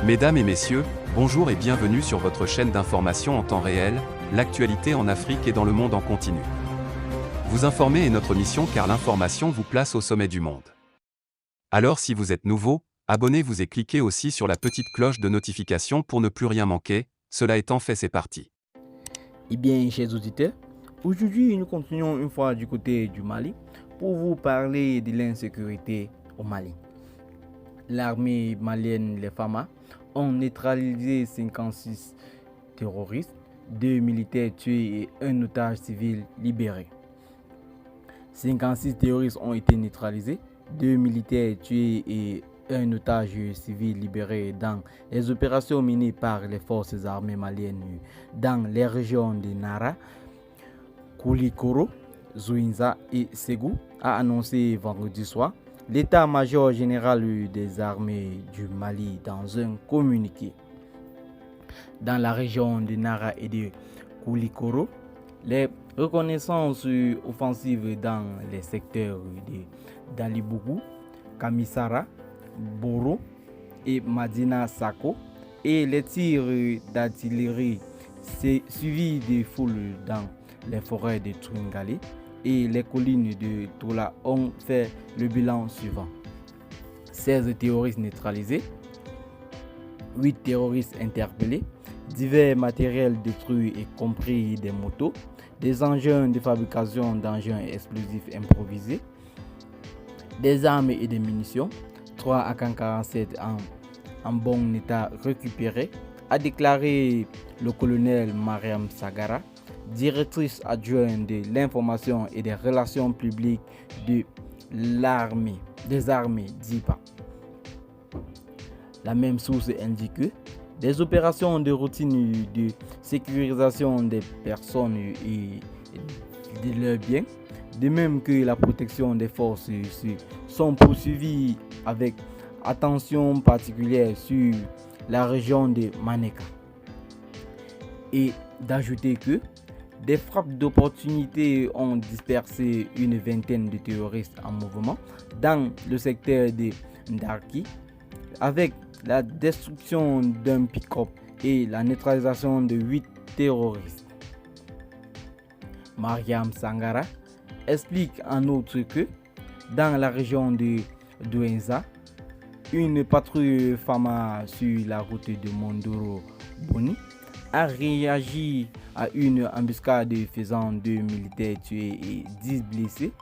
Mesdames et messieurs, bonjour et bienvenue sur votre chaîne d'information en temps réel, l'actualité en Afrique et dans le monde en continu. Vous informer est notre mission car l'information vous place au sommet du monde. Alors si vous êtes nouveau, abonnez-vous et cliquez aussi sur la petite cloche de notification pour ne plus rien manquer, cela étant fait c'est parti. Eh bien, chers auditeurs, aujourd'hui nous continuons une fois du côté du Mali pour vous parler de l'insécurité au Mali. L'armée malienne, les FAMA, ont neutralisé 56 terroristes, 2 militaires tués et un otage civil libéré. 56 terroristes ont été neutralisés, 2 militaires tués et un otage civil libéré dans les opérations menées par les forces armées maliennes dans les régions de Nara, Koulikoro, Zouinza et Ségou, a annoncé vendredi soir l'état-major général des armées du Mali dans un communiqué. Dans la région de Nara et de Koulikoro, les reconnaissances offensives dans les secteurs de Dalibougou, Kamisara, Boro et Madina Sako et les tirs d'artillerie suivis de foules dans les forêts de Tringalé et les collines de Toula ont fait le bilan suivant. 16 terroristes neutralisés, 8 terroristes interpellés, divers matériels détruits y compris des motos, des engins de fabrication d'engins explosifs improvisés, des armes et des munitions, 3 AK-47 en bon état récupérés, a déclaré le colonel Mariam Sagara, directrice adjointe de l'information et des relations publiques de l'armée, des armées d'IPA. La même source indique que des opérations de routine de sécurisation des personnes et de leurs biens, de même que la protection des forces, sont poursuivies avec attention particulière sur la région de Maneka. Et d'ajouter que des frappes d'opportunité ont dispersé une vingtaine de terroristes en mouvement dans le secteur de Ndarki, avec la destruction d'un pick-up et la neutralisation de 8 terroristes. Mariam Sangara explique en outre que dans la région de Douenza, une patrouille FAMA sur la route de Mondoro-Boni a réagi à une embuscade faisant 2 militaires tués et 10 blessés,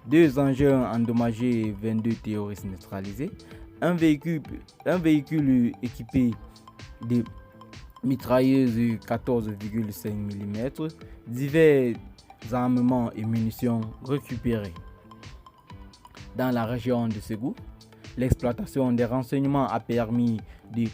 2 engins endommagés, 22 terroristes neutralisés, un véhicule équipé de mitrailleuses 14,5 mm, divers armements et munitions récupérés. Dans la région de Ségou, l'exploitation des renseignements a permis de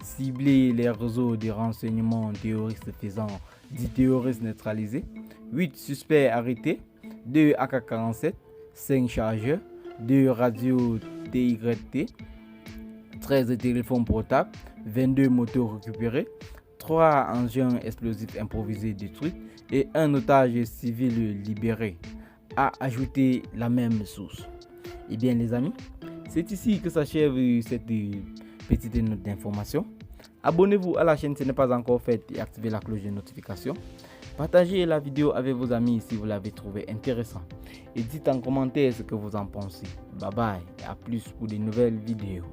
cibler les réseaux de renseignements terroristes faisant 10 terroristes neutralisés, 8 suspects arrêtés, 2 AK-47, 5 chargeurs, 2 radios TYT, 13 téléphones portables, 22 motos récupérées, 3 engins explosifs improvisés détruits et un otage civil libéré, a ajouté la même source. Eh bien les amis, c'est ici que s'achève cette petite note d'information. Abonnez-vous à la chaîne si ce n'est pas encore fait et activez la cloche de notification. Partagez la vidéo avec vos amis si vous l'avez trouvé intéressant. Et dites en commentaire ce que vous en pensez. Bye bye et à plus pour de nouvelles vidéos.